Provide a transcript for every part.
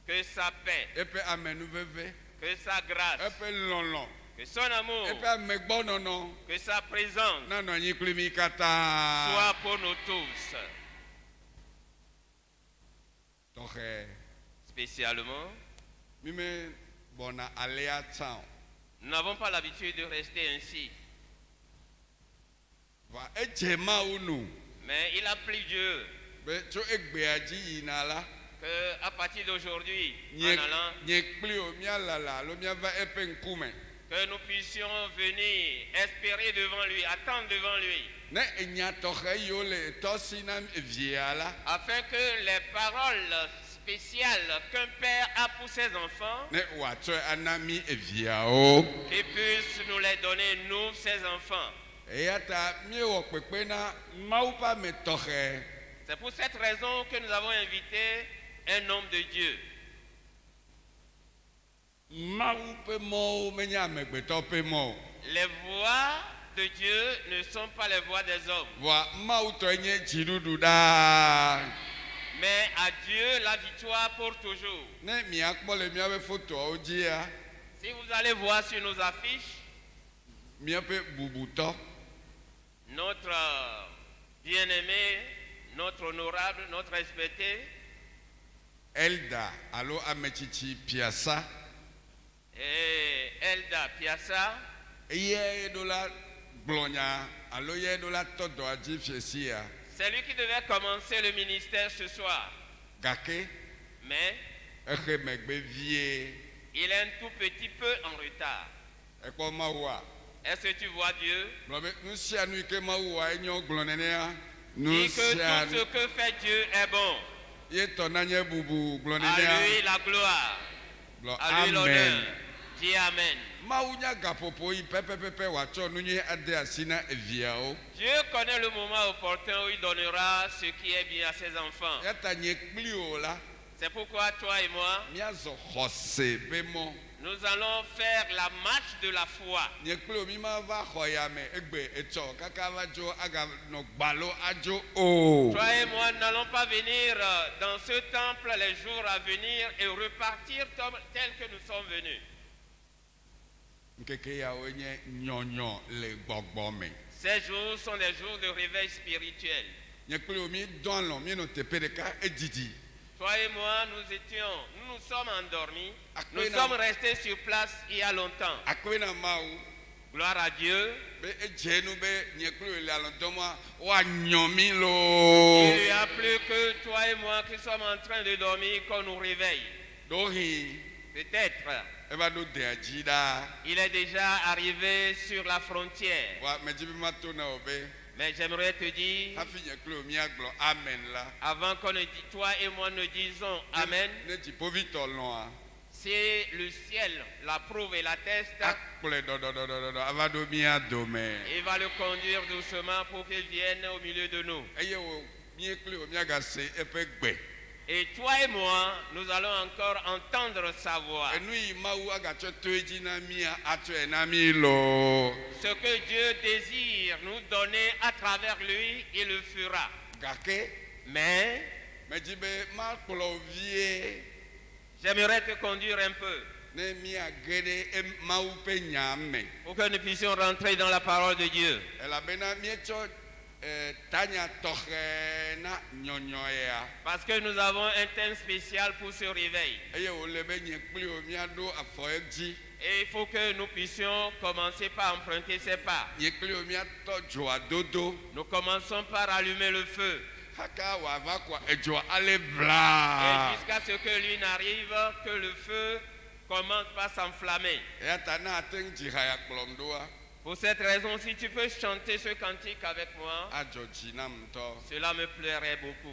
que sa paix, que sa grâce, que son amour, que sa présence soit pour nous tous. Spécialement, nous n'avons pas l'habitude de rester ainsi. Mais il a plu Dieu qu'à partir d'aujourd'hui, en allant, que nous puissions venir espérer devant lui, attendre devant lui, afin que les paroles spéciales qu'un père a pour ses enfants, qu'il puisse nous les donner, nous, ses enfants. C'est pour cette raison que nous avons invité un homme de Dieu. Les voix de Dieu ne sont pas les voix des hommes. Mais à Dieu la victoire pour toujours. Si vous allez voir sur nos affiches, notre bien-aimé, notre honorable, notre respecté, Elda, allo Amechichi Piazza. Et Elda Piazza. C'est lui qui devait commencer le ministère ce soir. Mais il est un tout petit peu en retard. Est-ce que tu vois Dieu? Dis que tout ce que fait Dieu est bon. À lui la gloire. À lui l'honneur. Dis Amen. Dieu connaît le moment opportun où il donnera ce qui est bien à ses enfants. C'est pourquoi toi et moi, nous allons faire la marche de la foi. Toi et moi n'allons pas venir dans ce temple les jours à venir et repartir tel que nous sommes venus. Ces jours sont des jours de réveil spirituel. Toi et moi, nous nous sommes endormis. Nous sommes restés sur place il y a longtemps. Gloire à Dieu. Il lui a plu que toi et moi qui sommes en train de dormir qu'on nous réveille. Peut-être. Il est déjà arrivé sur la frontière. Mais j'aimerais te dire, avant qu'on ne dise, toi et moi ne disons Amen, si le ciel l'approuve et l'atteste, il va le conduire doucement pour qu'il vienne au milieu de nous. Et toi et moi, nous allons encore entendre sa voix. Ce que Dieu désire nous donner à travers lui, il le fera. Mais j'aimerais te conduire un peu pour que nous puissions rentrer dans la parole de Dieu. Parce que nous avons un thème spécial pour ce réveil. Et il faut que nous puissions commencer par emprunter ces pas. Nous commençons par allumer le feu. Et jusqu'à ce que lui n'arrive, que le feu commence par s'enflammer. Pour cette raison, si tu peux chanter ce cantique avec moi, cela me plairait beaucoup.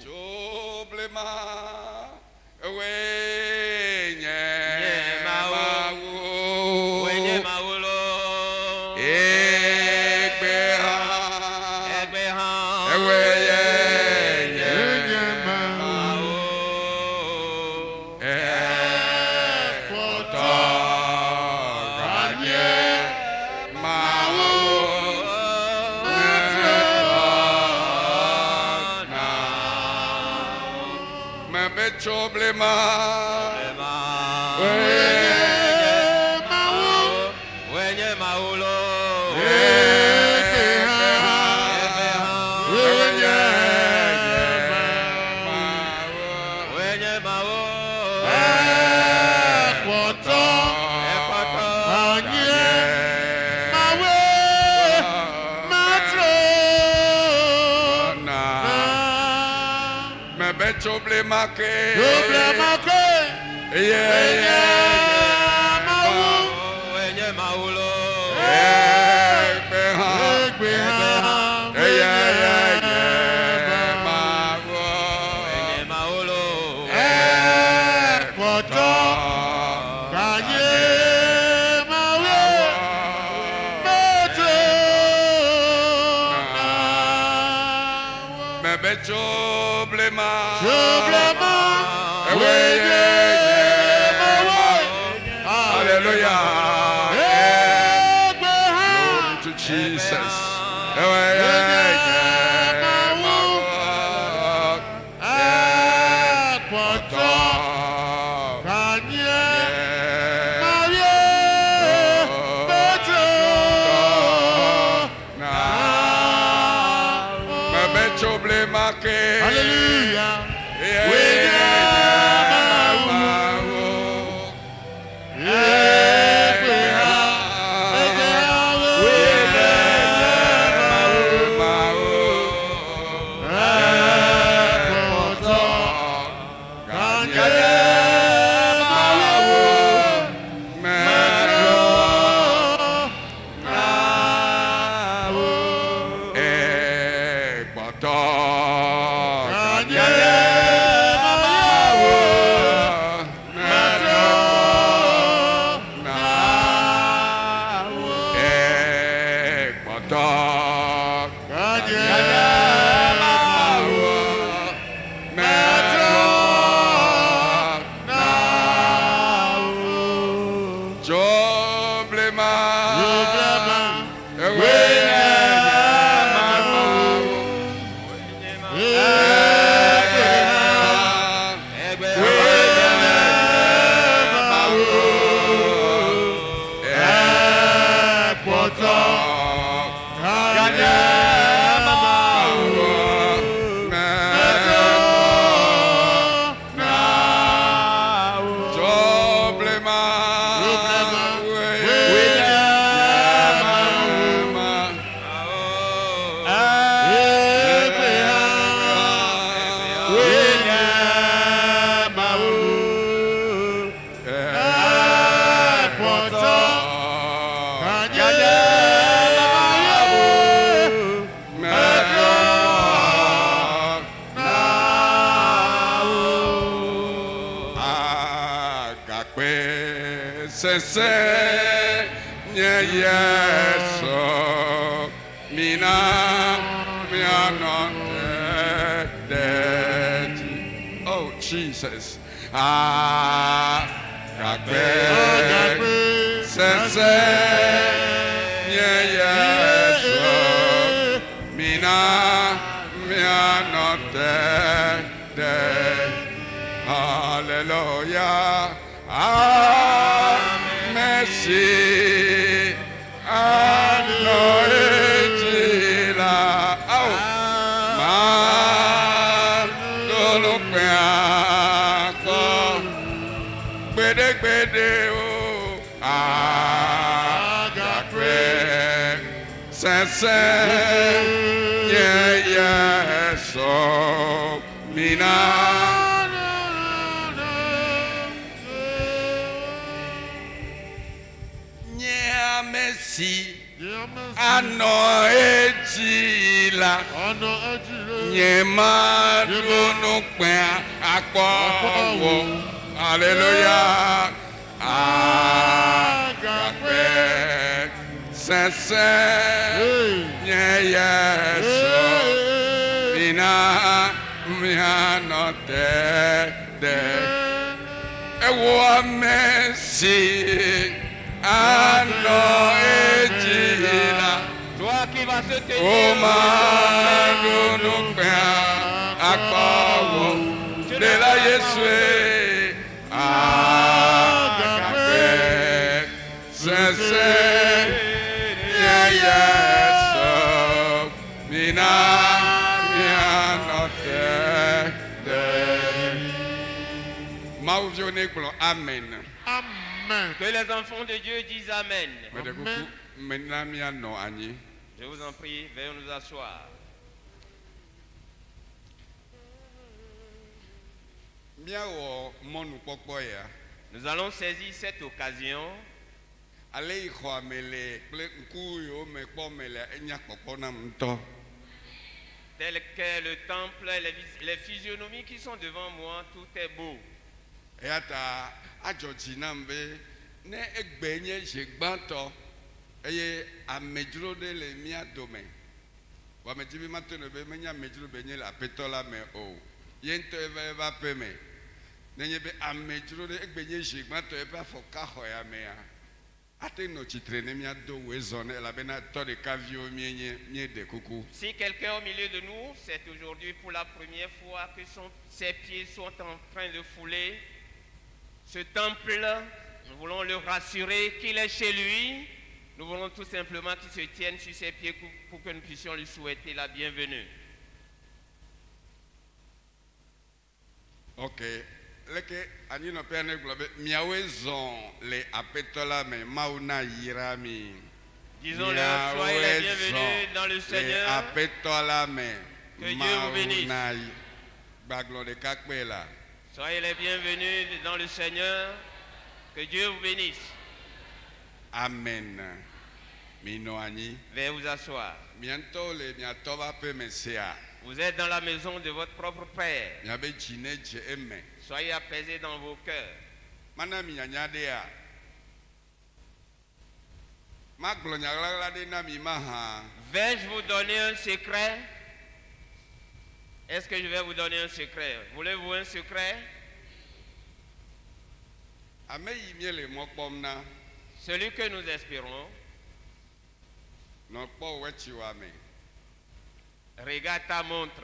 Oh, Jesus. Hallelujah. Mercy. Hallelujah. Toi qui vas se tenir, la Yesue agape sense yeso mina mianote de mauvionne pour amen. Amen. Que les enfants de Dieu disent amen. Amen. Je vous en prie, veuillez nous asseoir. Nous allons saisir cette occasion tel que le temple, les physionomies qui sont devant moi, tout est beau. Si quelqu'un au milieu de nous, c'est aujourd'hui pour la première fois que ses pieds sont en train de fouler ce temple, nous voulons le rassurer qu'il est chez lui. Nous voulons tout simplement qu'il se tienne sur ses pieds pour que nous puissions lui souhaiter la bienvenue. Ok. Disons-le, soyez les bienvenus dans le Seigneur. Que Dieu vous bénisse. Soyez les bienvenus dans le Seigneur. Que Dieu vous bénisse. Amen. Veuillez vous asseoir. Vous êtes dans la maison de votre propre Père. Soyez apaisés dans vos cœurs. Vais-je vous donner un secret? Est-ce que je vais vous donner un secret? Voulez-vous un secret? Celui que nous espérons, regarde ta montre.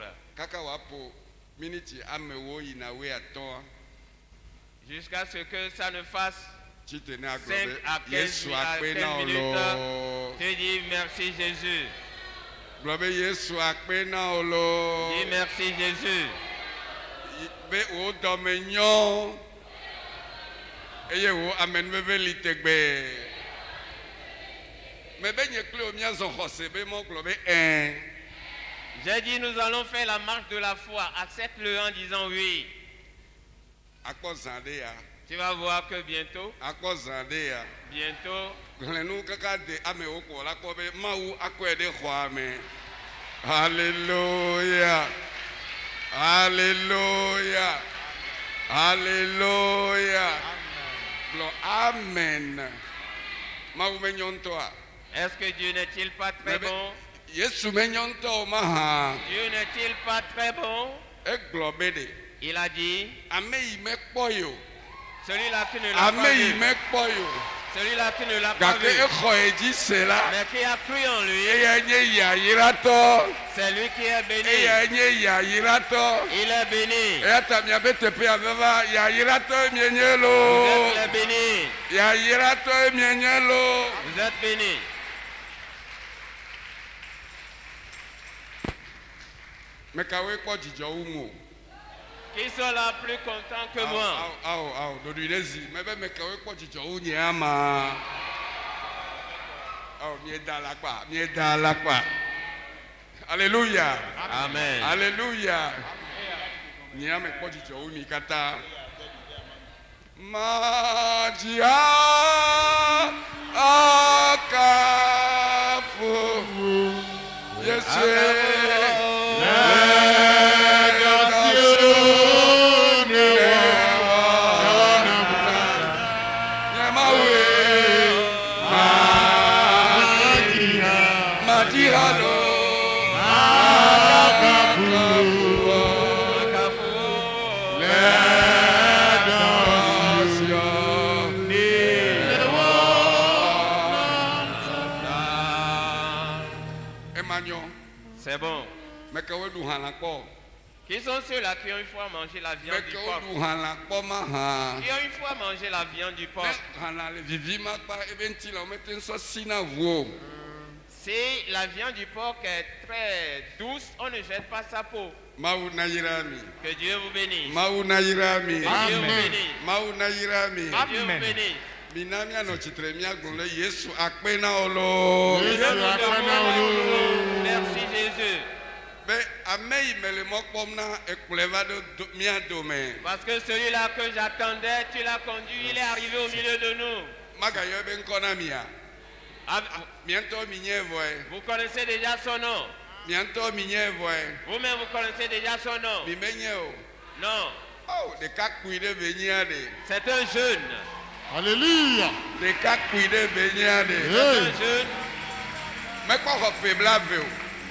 Jusqu'à ce que ça ne fasse 5 à 15 minutes, tu dis merci Jésus. Dis merci Jésus. J'ai dit nous allons faire la marche de la foi. Accepte-le en disant oui. Tu vas voir que bientôt, Alléluia. Alléluia. Alléluia. Amen. Est-ce que Dieu n'est-il pas très bon? Dieu n'est-il pas très bon? Il a dit, celui-là qui ne l'a pas vu, celui-là qui ne l'a pas vu, mais qui a cru en lui, c'est lui qui est béni. Il est béni. Vous êtes les bénis. Vous êtes bénis. Qui sont là plus contents que moi? Alléluia. Amen. Alléluia. Magia akafu Yesu. C'est bon. Qui sont ceux-là qui ont une fois mangé la viande Mais du que porc? vous la pomme, Qui ont une fois mangé la viande du porc? le vivima pas eventi la mettez ça sina vous. Si la viande du porc est très douce, on ne jette pas sa peau. Mauna yirami. Que Dieu vous bénisse. Mauna yirami. Que Dieu vous bénisse. Mauna yirami. Que Dieu vous bénisse. Minami anochitre miagunle Yesu akpena olo. Merci Jésus. Mais amei mele mokpomna ekuleva do mia dome. Parce que celui-là que j'attendais, tu l'as conduit, il est arrivé au milieu de nous. Magayo ben konamia. Miento minyevoe. Vous connaissez déjà son nom. Miento minyevoe. Vous-même, vous connaissez déjà son nom. Mimenyeo. Non. Oh, de kakuide benyade. C'est un jeune. Alléluia. De kakuide benyade. C'est un jeune. Mais quoi hope blave?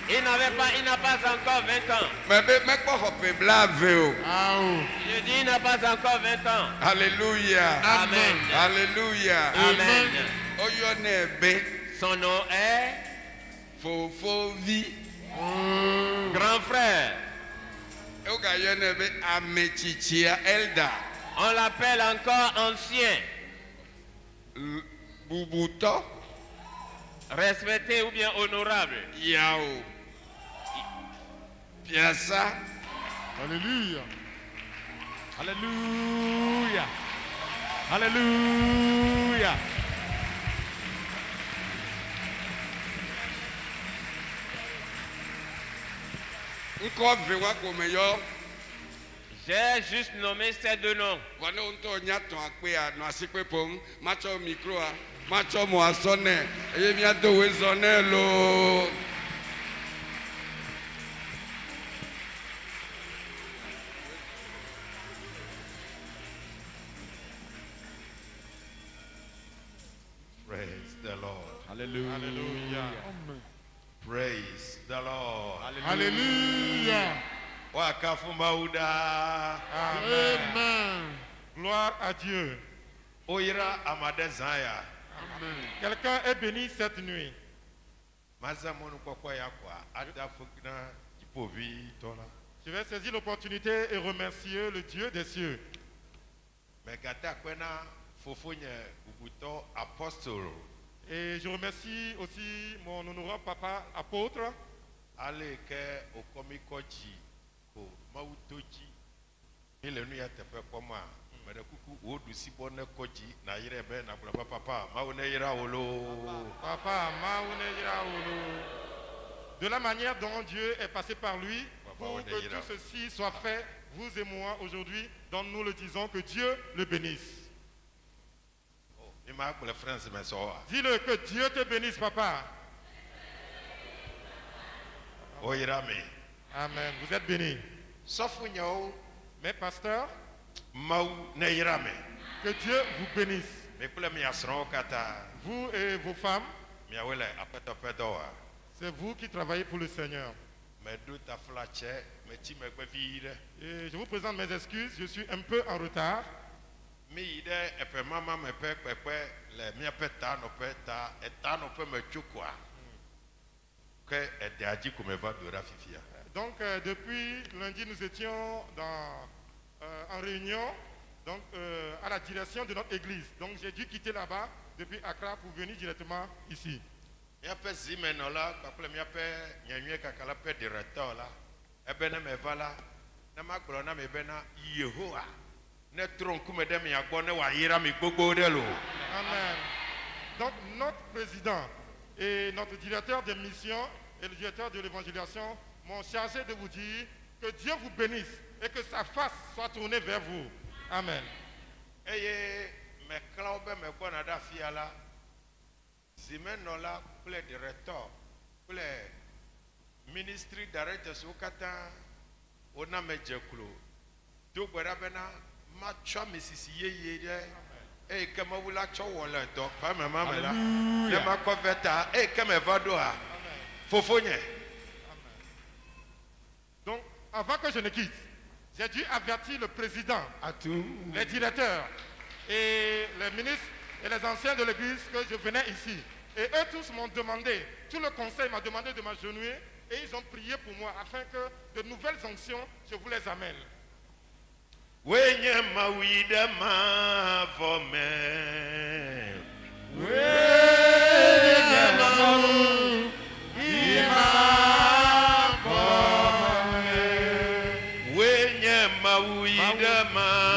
Il n'a pas encore 20 ans. Mais quoi hope blave? Je dis, il n'a pas encore 20 ans. Alléluia. Amen. Alléluia. Amen. Oyonebe. Son nom est Fofovi. grand frère. Ogayonebe amechichia elda. On l'appelle encore ancien. Bubuto. Respecté ou bien honorable. Yao. Piasa. Alléluia. Alléluia. Alléluia. Encore vewa komeyo. J'ai juste nommé ces deux noms. Voilà on to nyato akpe a no asikpe pom. Macho micro a. Macho mo asone. Eye mi ado we zone lo. Praise the Lord. Alléluia. Alléluia. Praise the Lord. Alléluia. Wakafumba uda. Amen. Gloire à Dieu. Oira amade zaya. Quelqu'un est béni cette nuit. Mazamonu kwakwa yakwa. Ada fukna jipovi tola. Je vais saisir l'opportunité et remercier le Dieu des cieux. Megata kwena fofonye ubuto apostolo. Et je remercie aussi mon honorable papa apôtre. Ale ke okomikoji ko mautoji. Ile nu ya tepe koma. Mede kuku wodu sibone koji na yirebe na bula papa maune yira wolo. Papa, Maoune Yiraolo. De la manière dont Dieu est passé par lui, pour que tout ceci soit fait, vous et moi aujourd'hui, dont nous le disons, que Dieu le bénisse. Dis-le, que Dieu te bénisse, papa. Amen. Vous êtes bénis. Mais pasteur, que Dieu vous bénisse. Vous et vos femmes, c'est vous qui travaillez pour le Seigneur. Et je vous présente mes excuses, je suis un peu en retard. Donc depuis lundi nous étions en réunion donc, à la direction de notre église. Donc j'ai dû quitter là-bas depuis Accra pour venir directement ici. Amen. Donc notre président et notre directeur de mission et le directeur de l'évangélisation m'ont chargé de vous dire que Dieu vous bénisse et que sa face soit tournée vers vous. Amen. Ministry directors ukata ona mejeklo do gbarabena ma chwa misisi yeye e kama wula cho wala do pa mama mela le ma ko veta e kama vadoa fofonye. Donc avant que je ne quitte, j'ai dû avertir le président, les directeurs et les ministres et les anciens de l'église que je venais ici. Et eux tous m'ont demandé, tout le conseil m'a demandé de m'agenouiller et ils ont prié pour moi afin que de nouvelles onctions, je vous les amène. Wenye mawida ma vome. Wenye mawida ma vome.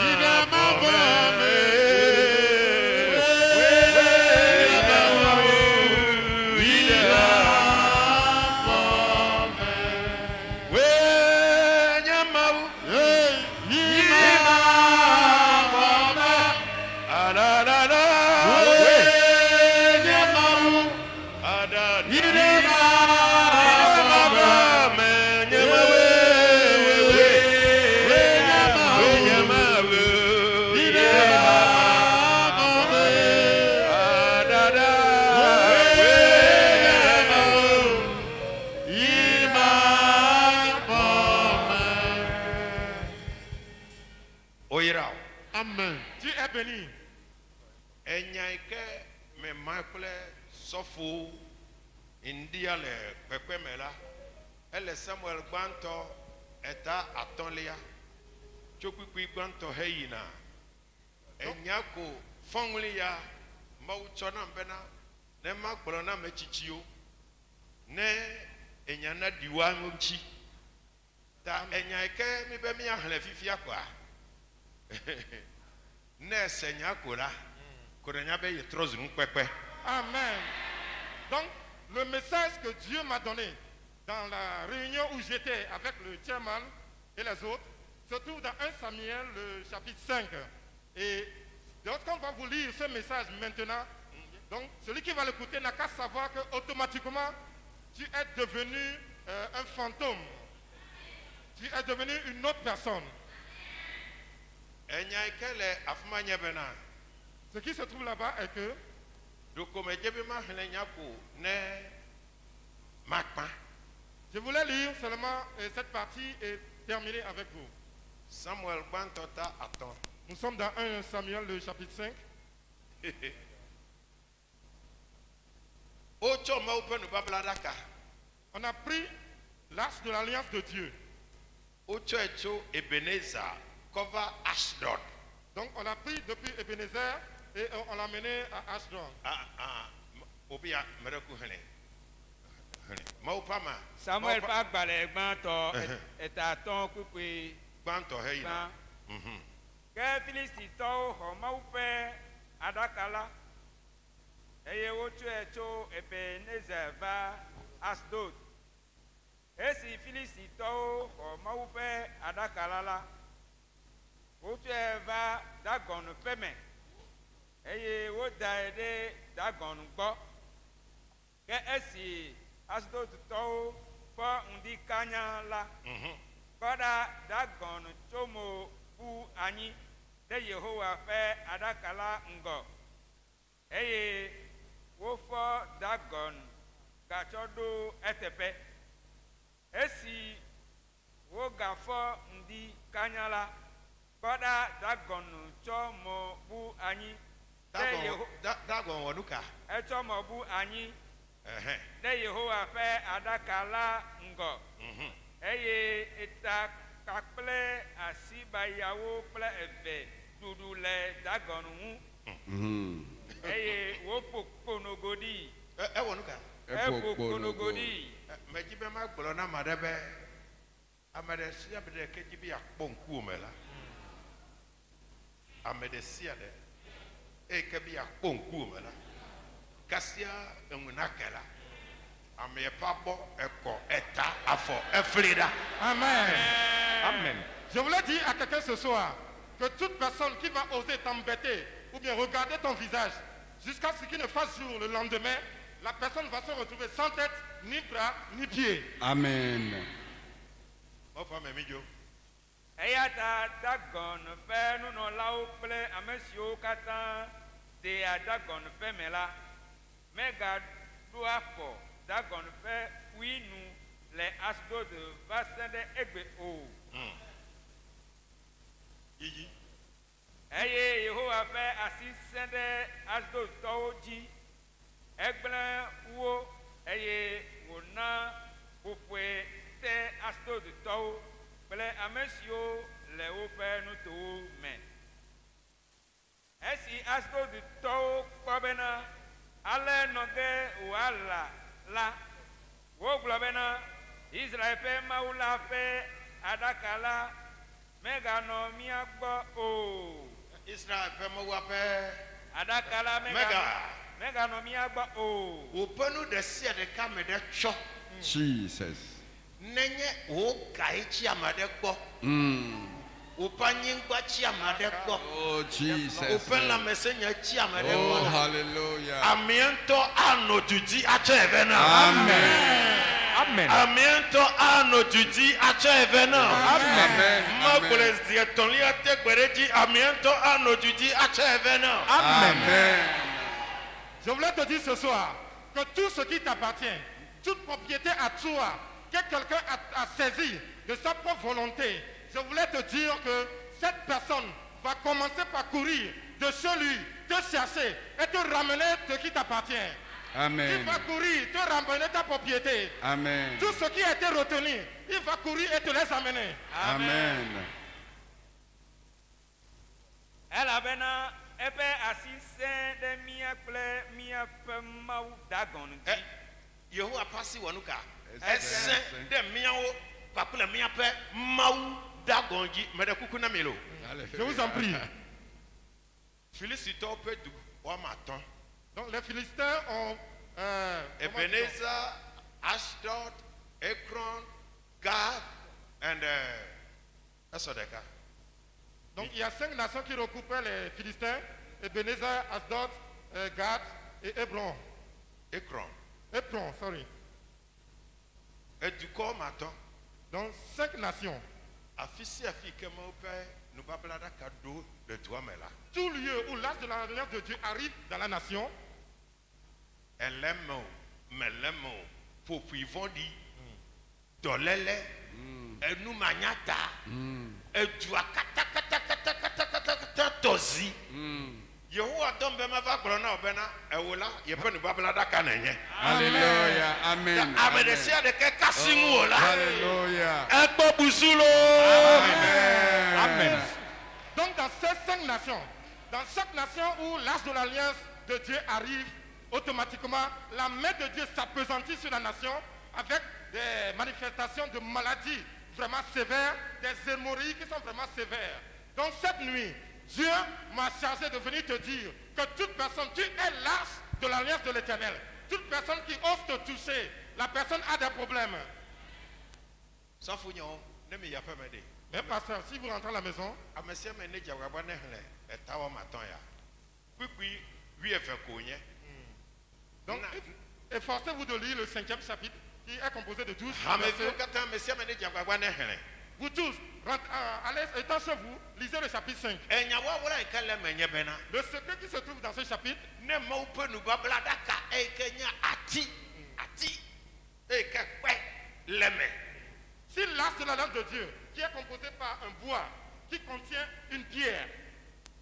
Amen. Tu es béni. Enyaike me makle sofo india le pepe mela. Elle Samuel Gbanto eta atolia. Chokwi Gbanto heyina. Enyako fonglia mauchona mbena ne makbrona mechichio. Ne enyana diwa nchi. Ta enyaike mi be mi ahle fifia kwa. Amen. Donc, le message que Dieu m'a donné dans la réunion où j'étais avec le chairman et les autres se trouve dans 1 Samuel, le chapitre 5. Et lorsqu'on va vous lire ce message maintenant, donc celui qui va l'écouter n'a qu'à savoir que automatiquement tu es devenu un fantôme. Tu es devenu une autre personne. Ce qui se trouve là-bas est que je voulais lire seulement cette partie et terminer avec vous. Samuel Bantota attend. Nous sommes dans 1 Samuel, le chapitre 5. On a pris l'arche de l'alliance de Dieu. Cover Ashdod. Donc on l'a pris depuis Ebenezer et on l'a mené à Ashdod. Samuel Pagbale Gbanto est à ton coupe. Gbanto heyina. Que Philistito Homaupe Adakala. Eye wotu eto Ebenezer va Ashdod. Et si Philistito Homaupe Adakala la. Wotu va Dagon peme. Eye woda ede Dagon gbo. Que esi Ashdod to for undi kanya la. Koda Dagon chomo bu anyi de Yehowa fe adakala ngo. Eye wo for Dagon gachodo etepe. Esi wo gafo undi kanya la. Koda Dagon chomo bu anyi Dagon wanuka. Chomo bu anyi de Yehowa fe adakala ngo. Eye eta kakple asibayawo kple eve dudu le Dagon hu. Eye wo pokonogodi. Wanuka. Pokonogodi. Mejibe ma gbolo na madebe. Amede sia bede kejibi akponku omela. Amede sia de. Kebi akponku omela. Kasia enunakela. Ame pabo eko eta afo efrida. Amen. Amen. Je voulais dire à quelqu'un ce soir que toute personne qui va oser t'embêter ou bien regarder ton visage jusqu'à ce qu'il ne fasse jour le lendemain, la personne va se retrouver sans tête, ni bras, ni pied. Amen. Eyata Dagon fe nunɔlawo kple ame siwo katã de Dagon fe me la megaɖo afɔ Dagon fe winu le Ashdod va se ɖe egbe o. Eye Yehowa fe asi se ɖe Ashdodtɔwo dzi egblẽ wo eye wòna ƒoƒoe te Asdodtɔwo kple ame siwo le woƒe nutowo me. Esi Asdodtɔwo kpɔ bena ale nɔ ge wòala la, wogblɔ bena Israel ƒe Mawu la ƒe aɖaka la meganɔ mía gbɔ o. Israel ƒe Mawu ƒe aɖaka la meganɔ mía gbɔ o. Woƒe nu ɖe sia ɖeka me ɖe tsɔ. Jesus. Nenye wo gae tsi ame ɖe gbɔ. Woƒe anyigba tsi ame ɖe gbɔ. Oh Jesus. Woƒe lãmesẽnya tsi ame ɖe Oh gbɔ. hallelujah. Amea ŋutɔ anɔ du dzi atsɔ eve na. Amen. Amen. Amea ŋutɔ anɔ du dzi atsɔ eve na. Amen. Magblẽ zi etɔ̃lia te gbe ɖe dzi. Amea ŋutɔ anɔ du dzi atsɔ eve na. Amen. Je voulais te dire ce soir que tout ce qui t'appartient, toute propriété à toi, que quelqu'un a saisi de sa propre volonté, je voulais te dire que cette personne va commencer par courir de chez lui, te chercher et te ramener ce qui t'appartient. Amen. Il va courir, te ramener ta propriété. Amen. Tout ce qui a été retenu, il va courir et te les amener. Amen. Elabena eƒe asi sẽ ɖe mía kple míaƒe Mawu dagɔn dzi. Yehowa ƒe asi wɔ nu ka? Esẽ ɖe míawo kpakple míaƒe Mawu dagɔn dzi. Meɖe kuku na mi lo. Je vous en prie. Filistitɔwo ƒe du woame atɔ̃. Donc les Philistins ont... Ebenezer, Ashdod, Ekron, Gath, and Esodeka. Donc il y a 5 nations qui recoupaient les Philistins, Ebenezer, Asdod, Gath et Hébron. Ekron. Hébron, sorry. Edukɔ me atɔ̃. Donc 5 nations. Afi sia afi ke me woƒe nubablaɖaka ɖo le dua me la. Tout lieu où l'âge de l'alliance de Dieu arrive dans la nation, Ele me o, mele me o, ƒoƒui vɔ̃ɖi, dɔléle, enumanyata, edua katã tɔ zi. Yehowa dɔm be meva gblɔ na wo bena ewo la yeƒe nubablaɖaka nenye. Hallelujah. Amen. Ame ɖe sia ɖeke kasi ŋu o la. Hallelujah. Ekpɔ busu lo. Amen. donc dans ces 5 nations, dans chaque nation où l'âge de l'alliance de Dieu arrive, automatiquement la main de Dieu s'appesantit sur la nation avec des manifestations de maladies vraiment sévères, des hémorroïdes qui sont vraiment sévères. Donc cette nuit, Dieu m'a chargé de venir te dire que toute personne, tu es l'âge de l'alliance de l'Éternel. Toute personne qui ose te toucher, la personne a des problèmes. Sɔfo nyawo ne mi yaƒe me ɖe. Mais pasteur, si vous rentrez à la maison, Ame sia ame ne dzawaba ne xlẽ etawɔ matɔ̃ ya. Kpikpui 8 ko nye. donc efforcez-vous de lire le 5e chapitre qui est composé de 12 Ameviwo versets. katã ame sia ame ne dzawaba ne xlẽ. Vous tous, allez, étant chez vous, lisez le chapitre 5. Enyawɔwɔla yi ke le me nye bena. Le secret qui se trouve dans ce chapitre, Ne Mawu ƒe nubablaɖaka eyi ke nye ati eyi ke kpe le me. si l'âge de la lance de Dieu, qui est composé par un bois qui contient une pierre,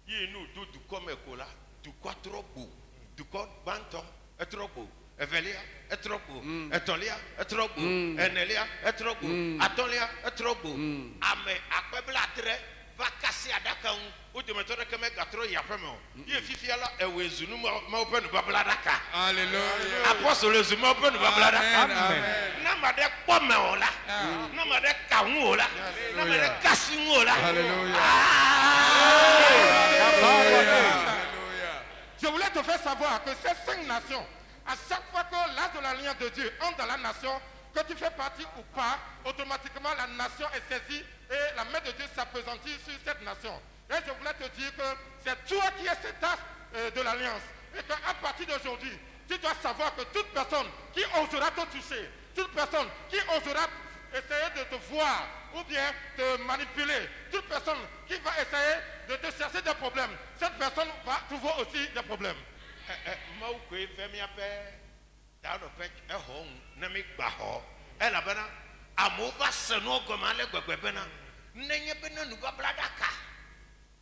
Yi nu do dukɔ me ko la, dukɔ trɔ gbo, dukɔ gbãtɔ etrɔ gbo, evelia etrɔ gbo, etɔ̃lia etrɔ gbo, enelia etrɔ gbo, atɔ̃lia etrɔ gbo. Ame akpe blaadre va kasi aɖaka ŋu. Wo dometɔ ɖeke megatrɔ yi aƒe me o. Ye fifia la ewoe zu nu Mawu ƒe nubablaɖaka. Hallelujah. Apɔstolo zu Mawu ƒe nubablaɖaka. Amen. Ne ame ɖe kpɔ me o la, ne ame ɖe ka ŋu o la, ne ame ɖe kasi ŋu o la. Hallelujah. Hallelujah. je voulais te faire savoir que ces 5 nations, à chaque fois que l'âge de l'alliance de Dieu entre dans la nation, que tu fais partie ou pas, automatiquement la nation est saisie et la main de Dieu s'appesantit sur cette nation. Et je voulais te dire que c'est toi qui es cet âge de l'alliance. Et qu'à partir d'aujourd'hui, tu dois savoir que toute personne qui osera te toucher, toute personne qui osera essayer de te voir ou bien te manipuler, toute personne qui va essayer de te chercher des problèmes, cette personne va trouver aussi des problèmes. Mawu koe fɛ míaƒe daɖoƒe exɔ ŋu ne mi gba xɔ. Elabena amewo va se nuwo gɔme ale gbegbe bena nenye bena nubablaɖaka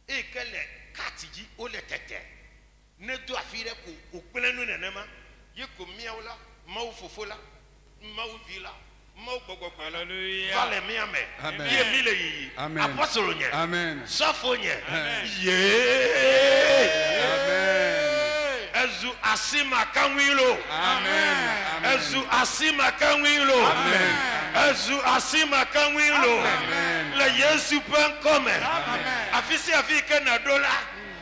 eyi ke le kati dzi wole tete ne do afi ɖe ko wògblẽ nu nenema ye ko míawo la Mawu fofo la Mawu vi la Hallelujah. Vale miame. Amen. Ye mile yi. Amen. Apostle nye. Amen. Sofo nye. Amen. Yeah. Amen. Ezu asima kanwilo. Amen. Ezu asima kanwilo. Amen. Ezu asima kanwilo. Amen. Le Yesu pen come. Afisi afike na dola.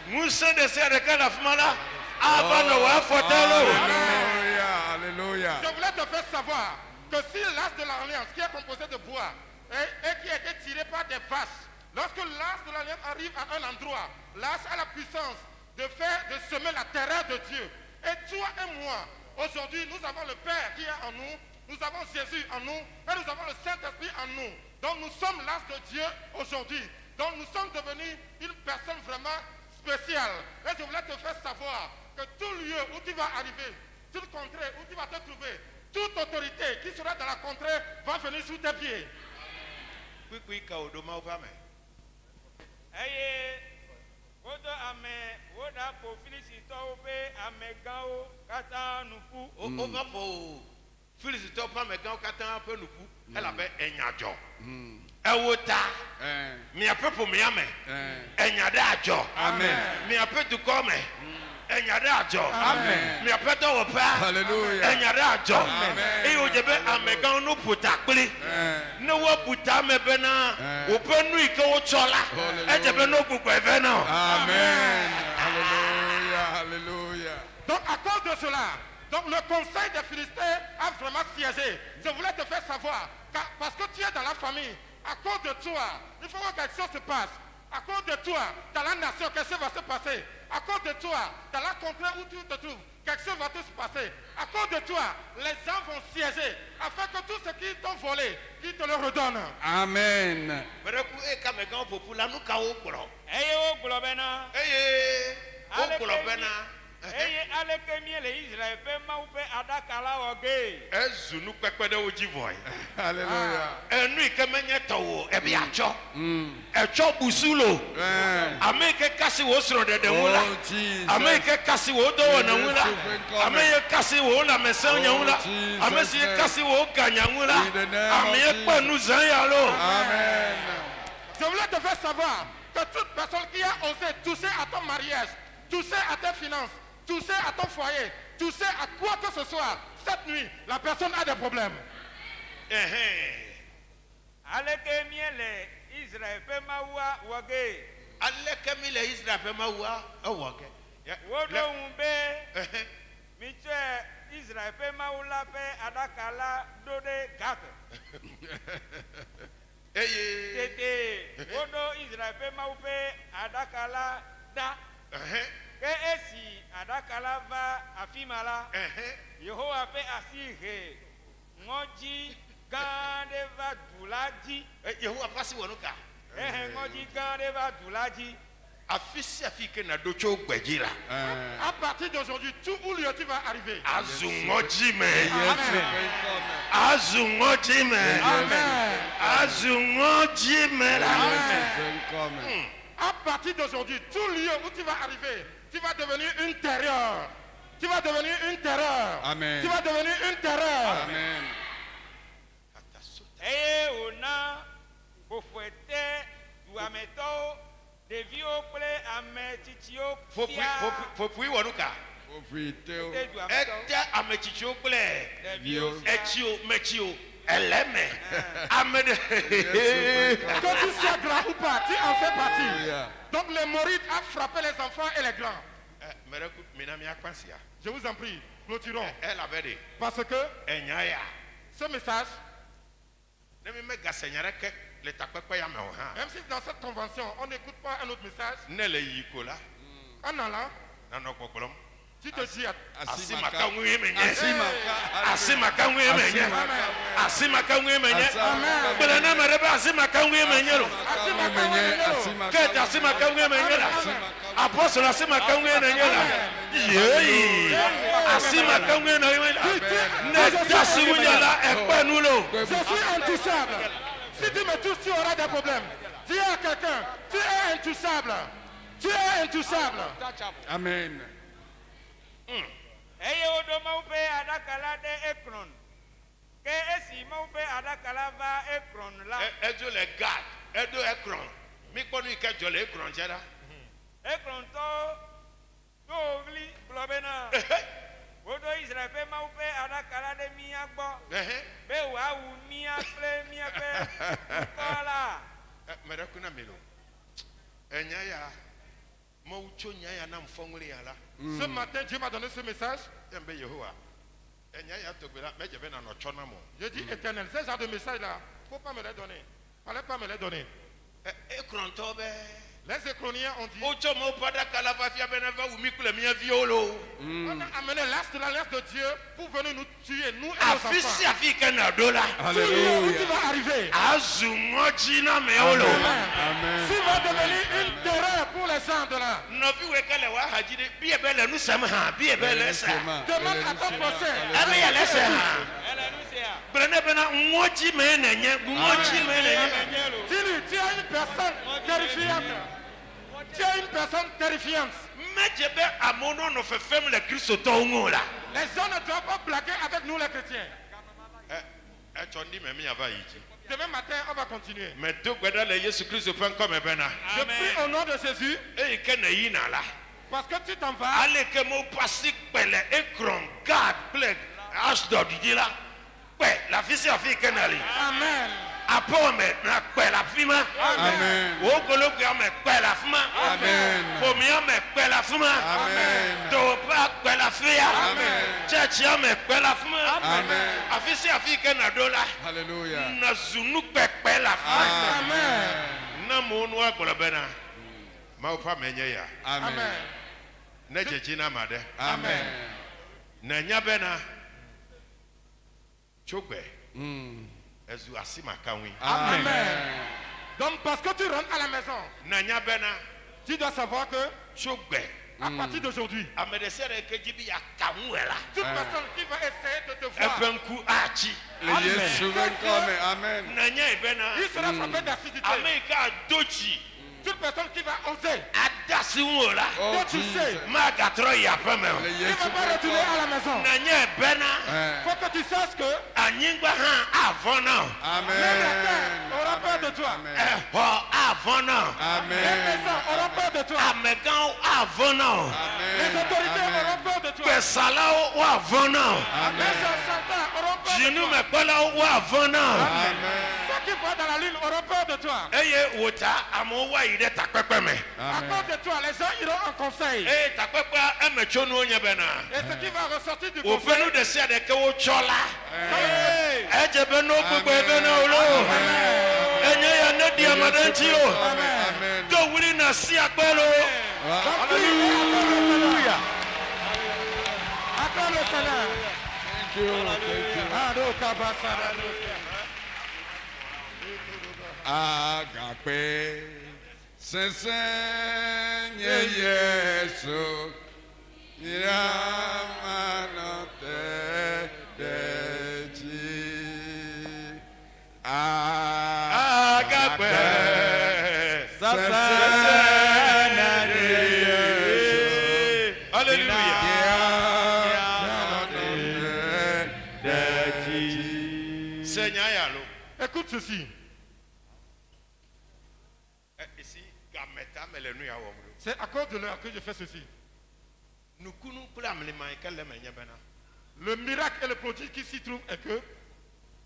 Musa de se de kana fumala. Avant de voir Fotelo. Alléluia. Alléluia. Je voulais te faire savoir que si l'as de l'alliance qui est composé de bois et qui a été tiré par des vaches, lorsque l'as de l'alliance arrive à un endroit, l'as a la puissance de semer la terreur de Dieu. Et toi et moi, aujourd'hui, nous avons le Père qui est en nous, nous avons Jésus en nous, et nous avons le Saint-Esprit en nous. Donc nous sommes l'as de Dieu aujourd'hui. Donc nous sommes devenus une personne vraiment spéciale. Et je voulais te faire savoir que tout lieu où tu vas arriver, toute contrée où tu vas te trouver, toute autorité qui sera dans la contrée va venir sous tes pieds. Eye, wodo ame, woda po filisitɔwo ƒe amegãwo katã nuku. O va po Filisitɔ ƒe amegãwo katã ƒe nuku elabe enya dzɔ. Ewo ta. Miaƒe ƒomea me. Enya ɖe adzɔ. Amen. Miaƒe dukɔ me. Enya ɖe adzɔ. Amen. Miaƒe dɔwɔƒea. Hallelujah. Enya ɖe adzɔ. Amen. Eye wodze be amegãwo no ƒo ta kpli. Ne woabu ta me bena woƒe nu yi ke wotsɔ la, edze be no gbugbɔe vɛ na o. Amen. Alléluia. Alléluia. Donc à cause de cela, donc le conseil des Philistins a vraiment siégé. Je voulais te faire savoir, parce que tu es dans la famille, à cause de toi, il faut que quelque chose se passe. À cause de toi, dans la nation, quelque chose va se passer. À cause de toi, dans la contrée où tu te trouves, quelque chose va se passer. À cause de toi, les gens vont siéger, afin que tout ce qu'ils t'ont volé, qu'ils te le redonnent. Amen. Mereku eka megãwo ƒoƒu la nu ka wo gblɔ? Eye wogblɔ bena, Eye wogblɔ bena eye aleke mie le Israel ƒe Mawu ƒe aɖaka la wɔ ge. ezu nukpekpe ɖe wo dzi vɔe. Alléluia. Enu yi ke menye tɔwò ebi atsɔ. Etsɔ busu lo. Ame yi ke kasi wo srɔ̃ɖeɖe ŋu la. Oh, Jesus. Ame yi ke kasi wo dɔwɔna ŋu la. Ame yi kasi wo lãmesẽ ŋu la. Ame si kasi wo ganya ŋu la. Ame yi kpe nu zã ya lo. Amen. Je voulais te faire savoir que toute personne qui a osé toucher à ton mariage, toucher à tes finances, toucher à ton foyer, toucher à quoi que ce soit, cette nuit, la personne a des problèmes. Aleke mie le Israel ƒe Mawua wɔ ge. Aleke mi le Israel ƒe Mawua ewɔ ge. Woɖo ŋu be mitsɔe Israel ƒe Mawu la ƒe aɖaka la ɖo ɖe Gat. Eye. Tete woɖo Israel ƒe Mawu ƒe aɖaka la ɖa. Ke esi aɖaka la va afi ma la, Yehowa ƒe asi he ŋɔdzi gã aɖe va du la dzi. Yehowa ƒe asi wɔ nu ka? Ehe ŋɔdzi gã aɖe va du la dzi. Afi sia afi ke naɖo tso gbedzi la. À partir d'aujourd'hui, tout où lieu tu vas arriver. Azu ŋɔdzi me. Yes. Azu ŋɔdzi me. Amen. Azu ŋɔdzi me la. Amen. À partir d'aujourd'hui, tout lieu où tu vas arriver, tu vas devenir une terreur. Tu vas devenir une terreur. Amen. Tu vas devenir une terreur. Amen. Eye wòna ƒoƒoete duametɔwo, ɖeviwo kple ame tsitsiwo siaa. Ƒoƒui wɔ nu ka? Profitez. Ete duametɔwo. Ete ame tsitsiwo kple Ɖeviwo siaa. etsiwo metsiwo eleme. Ame ɖe. Que tu sois grand ou pas, tu en fais partie. Alléluia. Donc le Moride a frappé les enfants et les grands. Mereku mina mi akpansia. Je vous en prie, clôturons. Elle avait dit. Parce que Enya ya. ce message, Ne mi me gase nya ɖeke le takpekpe ya me o hã. même si dans cette convention, on n'écoute pas un autre message, Ne le yi ko la. en allant, Nanɔ gbɔgblɔm. tu te dis à Asi maka ŋue me nye. Asimaka. Asi maka ŋue me nye. Amen. Asi maka ŋue me nye. Amen. Gbele ne me ɖe be asi maka ŋue me nye lo. Kete asi maka ŋue me nye la. Apɔstɔl asi maka ŋue me nye la. Yeyi. Asi maka ŋue me nye la. Ne dasi ŋunya la ekpe nu lo. je suis intouchable. Si tu me touches, tu auras des problèmes. Dis à quelqu'un, tu es intouchable. Tu es intouchable. Amen. Eye woɖo Mawu ƒe aɖaka la ɖe Ekron. ke esi mawu ƒe aɖaka la va Ekron la. Edzo le Gad, edo Ekron. Mi kpɔ nu yi ke dzɔ le Ekron dze ɖa. Ekrontɔwo do ɣli gblɔ bena woɖo Israel ƒe mawu ƒe aɖaka la ɖe mía gbɔ be wòawu mía kple míaƒe dukɔ la. Me ɖe ku na mi lo. Enya ya, Mawu tso nya ya nam fɔŋli ya la. Ce matin, Dieu m'a donné ce message. Yem be Yehowa. Enya ya togbe la, me dze be nanɔ tsɔ na mo. Je dis éternel, ce genre de message là, faut pas me les donner. Fallait pas me les donner. Ekron tɔ bɛ. Les Écroniens ont dit, Otso Mawu ƒe aɖaka la va fia bena va wu mi kple mía viwo lo. on a amené l'as de l'alliance de Dieu pour venir nous tuer, nous et nos Afi enfants. sia afi ke na ɖo la. Où tu vas arriver? Azu ŋɔdzi na amewo lo. Amen. Tu vas devenir une terreur pour les gens de là. Nɔviwoe ke le wa hadzi ɖe bie be le nu sem hã bie be le se. Demande à ton prochain. Ebe ya le se hã. Ele nu sia. Gblɔ ne bena ŋɔdzi me nenye ŋɔdzi me nenye. Dis-lui, tu es une personne terrifiante. Tu es une personne terrifiante. Medze be amewo nɔ fefem le kristotɔwo ŋu o la. Les gens ne doivent pas blaguer avec nous les chrétiens. Etsɔ ndi me mi ava yi dzi. Demain matin, on va continuer. Me do gbe ɖa le Yesu Kristo ƒe ŋkɔ me bena. Je prie au nom de Jésus, Eyi ke ne yina la. parce que tu t'en vas. Ale ke mo pasi kpe le Ekron, Gad kple Ashdod dzi la. Kpe le afi sia afi ke na li. Amen. Aƒewo me na kpe le afi ma. Amen. Wo gologoa me kpe le afi ma. Amen. Ƒomea me kpe le afi ma. Amen. Dɔwɔƒea kpe le afi ya. Amen. Tsɛtsia me kpe le afi ma. Amen. Afi sia afi ke na ɖo la. Hallelujah. Na zu nu kpekpe le afi ma. Amen. Na mo nu agblɔ bena. Mawu ƒe ame nye ya. Amen. Amen. Ne dzedzi na ma ɖe. Amen. Ne nya bena. Tso gbe. Mm. Ezu asi makaŋui. Amen. Donc, parce que tu rentres à la maison, Ne nya bena. tu dois savoir que Tso gbe. à partir d'aujourd'hui, Ame ɖe sia ɖe ke dzi be yakaŋue la. toute personne qui va essayer de te voir, Eƒe ŋku atsi. Le Yesu ƒe ŋkɔ me. Amen. Ne nyae bena. il sera frappé d'acidité. Ame yi ke ado tsi. Toute personne qui va oser, Ada si ŋu o la. Oh, que tu sais, Jesus. Magatrɔ yi aƒe me o. Le il ne Yesu va pas retourner à la maison. Ne nyae bena. Eh. Il faut que tu saches que Anyigba hã avɔ na o. même la Amen. terre aura peur de toi. Amen. Exɔ avɔ na o. Les Amen. maisons auront peur de toi. Amegãwo avɔ na o. Les autorités auront peur de toi. Gbesalawo wo avɔ na o. Les assaltants auront peur de toi. Dzinumekpɔlawo wo avɔ na o. Amen. Ceux qui vont dans la lune auront peur de toi. Eye wòta amewo wa yi ɖe takpekpe me. À cause de toi, les gens iront en conseil. Eye takpekpea eme tso nuwo nye bena. Et ce qui va ressortir du Woƒe conseil, nu ɖe sia ɖe ke wotsɔ la. Hey. Edze be no gbogbo ebe na wo lo. Enye ya ne ɖi ame ɖe ŋuti o. Amen. Do wuli na si akpe lo. Alléluia. Acclame le Seigneur. Thank you. Thank you. Ado kabasada. Agape. Sensei nye Yesu. Yamanote deji. Agape. Alléluia. Seigneur yalo. Écoute ceci. Ici gameta me le nu ya wɔ mu. C'est à cause de l'heure que je fais ceci. Nukunu kple amlima yi ke le me nye bena. Le miracle et le prodige qui s'y trouve est que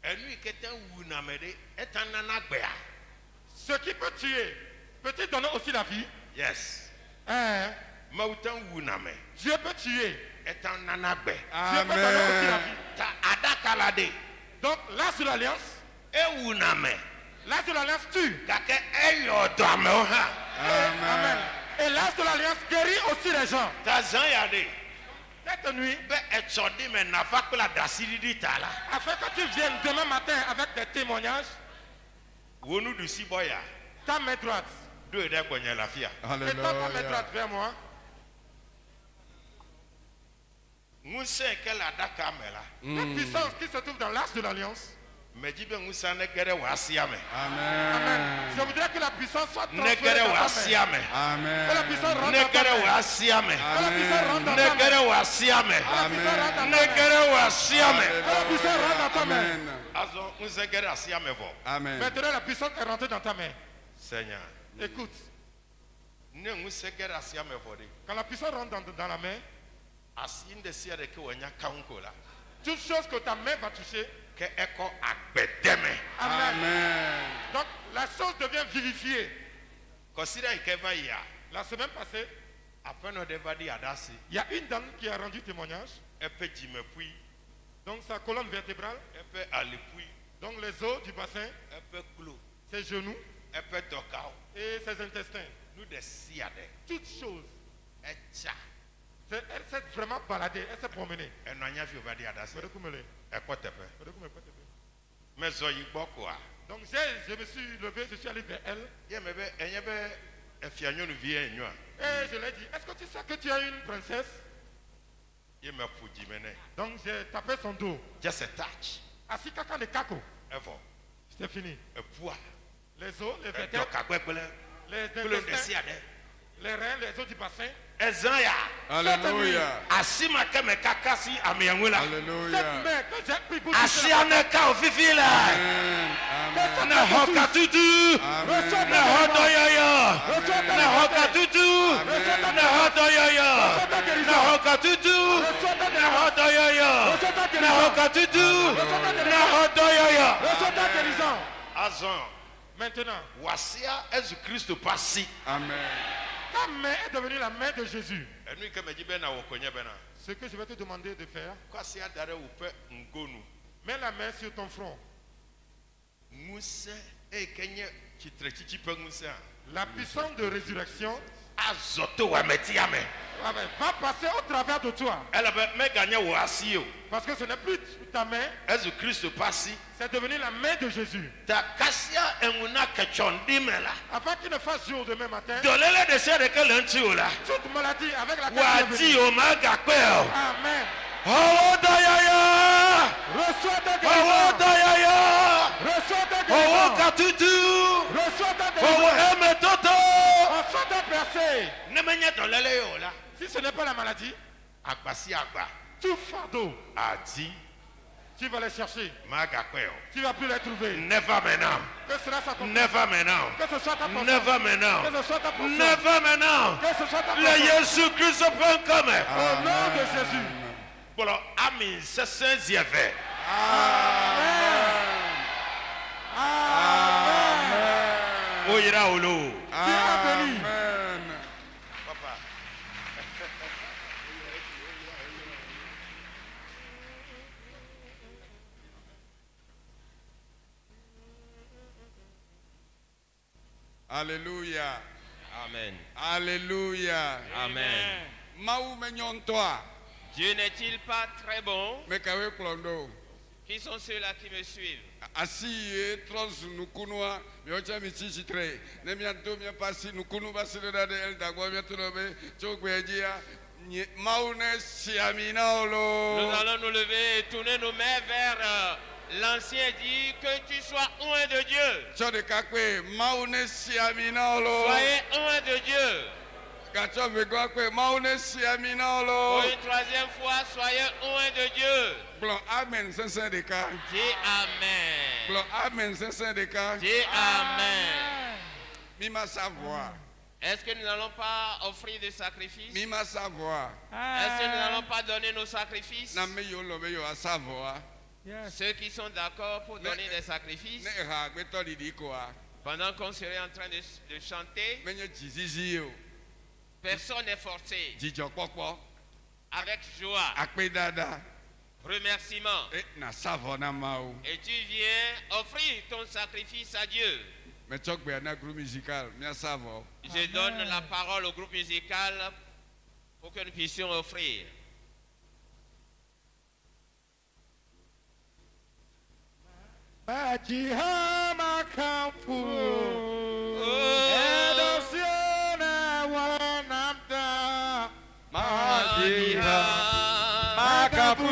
Enu yi ke te wu na me ɖe eta nana gbea. ce qui peut tuer peut-il donner aussi la vie. Yes. Hein? Mawu te wu na me. Dieu peut tuer. Eta nana gbe. Dieu peut donner aussi la vie. Ta adaka la de. Donc l'âge de l'alliance, Ewu na me. l'âge de l'alliance tue. Gake eyɔ dɔ amewo hã. Amen. Et l'âge de l'alliance guérit aussi les gens. Ta zã ya de. Cette nuit, Be etsɔ ɖi me nafa kple aɖasiɖiɖi ta la. afin que tu viennes demain matin avec des témoignages, Wo nuɖusi bɔ ya. ta main droite Do yi ɖe gbɔnye le afi ya. et tends ta main Hallelujah. droite vers moi. Ŋusẽ ke le aɖaka me la. La puissance qui se trouve dans l'âge de l'alliance, Mais dis bien où ça n'est que wa siame. Amen. Je voudrais que la puissance soit Ne transférée kere dans wa ta main. siame. Que la puissance rentre Ne dans ta kere main. wa siame. Que la puissance rentre dans Ne ta main. kere wa siame. Que la puissance rentre dans ta Ne main. kere wa siame. Que la puissance rentre dans ta main. Azo nous kere siame vo. Amen. Maintenant, la puissance est rentrée dans ta main. Seigneur. Écoute, Ne nous kere siame vo de. quand la puissance rentre dans la main, Asinde sia de ke wonya kaunko la. toute chose que ta main va toucher, Que eko agbedeme. Amen. Donc, la chose devient vivifiée. Considère que va ya. La semaine passée, Après nous devons dire adasi. il y a une dame qui a rendu témoignage. Un peu jime puis. Donc, sa colonne vertébrale, Un peu alipui. donc les os du bassin, Un peu clou. ses genoux Un peu tokao. et ses intestins. Nous de siade. Toutes choses. Et tcha. Elle s'est vraiment baladée, elle s'est promenée. Et nous avons vu va dire adasi. Et quoi te fait? Mais zoyi boko a. Donc je me suis levé, je suis allé vers elle Ye mebe enyebe efianyo nu vie enyo. et je lui ai dit, est-ce que tu sais que tu es une princesse? Ye me fuji mene. Donc j'ai tapé son dos. Just a touch. Assis caca de caco. Evo. C'était fini. E pua. Les os, les E vertèbres, dokagbele. les Kulo de intestins, siade. les reins, les os du bassin. Ezanya. Alléluia. Asima keme kakasi amiangula. Cette Alléluia. main que j'ai pris pour Asiane ka ofifila. Amen. Amen. Na hoka tutu. Amen. Na hodo yoyo. Na hoka tutu. Na hodo yoyo. Na hoka tutu. Na hodo yoyo. Na hoka tutu. Na hodo yoyo. reçois ta guérison. Azon. Maintenant, Wasia Jésus-Christ passi. Amen. ta main est devenue la main de Jésus. Enu ke meji bena wo konye bena. Ce que je vais te demander de faire, Kwasi adare wo pe ngonu. mets la main sur ton front. Muse e kenye chitre chichi pe muse. La puissance de résurrection Azoto wa meti ame. va passer au travers de toi. Elle be me gagner wo asio. Parce que ce n'est plus ta main, Jésus-Christ passi. c'est devenu la main de Jésus. Ta kasia enguna kechondi mela. Afin qu'il ne fasse jour demain matin, Dolele de se de ke lenti ola. toute maladie avec laquelle Wa tu es di venu. o ma ga pe o. Amen. Owo dayaya. Reçois ta Owo guérison. dayaya. Reçois ta Owo guérison. katutu. Reçois ta Owo guérison. emetoto. Reçois ta percée. Ne menye dolele yo la. Si ce n'est pas la maladie, Agbasi agba. tout fardeau, Adi tu vas les chercher. maga kweo. Tu ne vas plus les trouver. Never me now. Que cela soit ton Never me now. Que ce soit ta portion. Never me Que now. ce soit ta portion. Never me now. Que ce soit ta Le portion. Jésus Christ prend comme. Au nom de Jésus. Bon, amis, c'est Saint-Zévé. Oyira olo. Tu es béni. Amen. Papa. Alléluia. Amen. Alléluia. Amen. Maou menyon toi. Dieu n'est-il pas très bon? Me kawe klondo. Qui sont ceux-là qui me suivent? Asi ye trans nukunua. Me ocha mi chichitre. Ne mi anto mi pasi nukunu basi de dade el dagwa mi tunobe. Chokwedia. Maou ne siamina Nous olo. allons nous lever et tourner nos mains vers l'ancien dit que tu sois loin de Dieu. Chode kakwe. Maou ne siamina olo. Soyez loin de Dieu. Kacho vego kwe. Maou ne siamina Pour olo. une troisième fois, soyez loin de Dieu. Blanc amen sensen de ka. Dis Amen. Blanc amen sensen de ka. Dis Amen. Mi ma savoir. Est-ce que nous n'allons pas offrir des sacrifices? Mi ma savoir. Est-ce que nous n'allons pas donner nos sacrifices? Na me yo lo me yo a savoir. Ceux qui sont d'accord pour donner des sacrifices, Ne ha gbe to didi ko a. pendant qu'on serait en train de chanter, Me nye jizizi yo. personne n'est forcé. Jijo popo. Avec joie, Akpe dada. remerciement. E na savoir na ma o. Et tu viens offrir ton sacrifice à Dieu. Me chok be na groupe musical. Mi a savoir. Je donne la parole au groupe musical pour que nous puissions offrir. Bajihama kampu. Majiha, Makapu.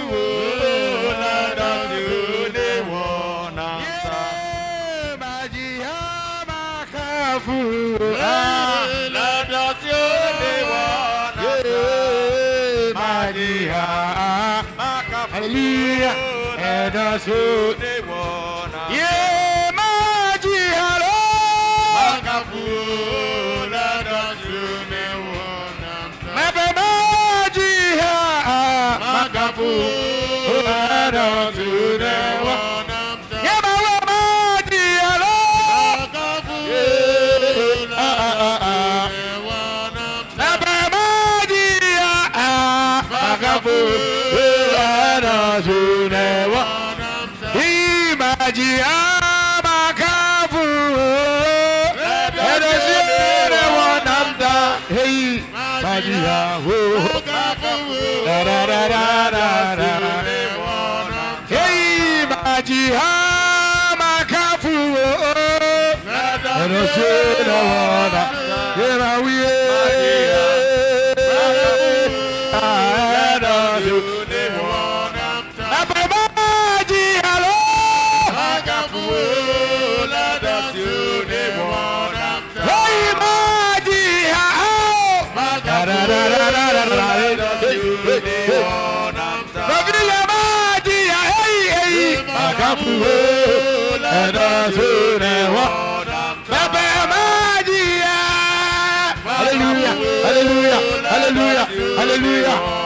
magia. Hallelujah. And also, yeah, magia. Never magia. Magafu. Yeah, Hallelujah, hallelujah, hallelujah, hallelujah.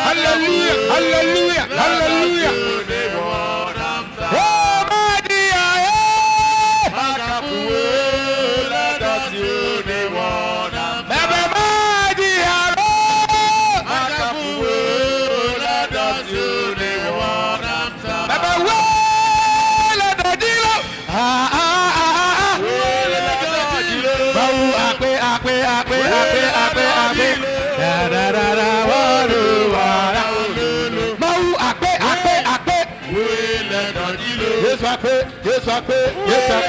Hallelujah, hallelujah, hallelujah. Oh, my dear, yes, I pay, yes, I pay.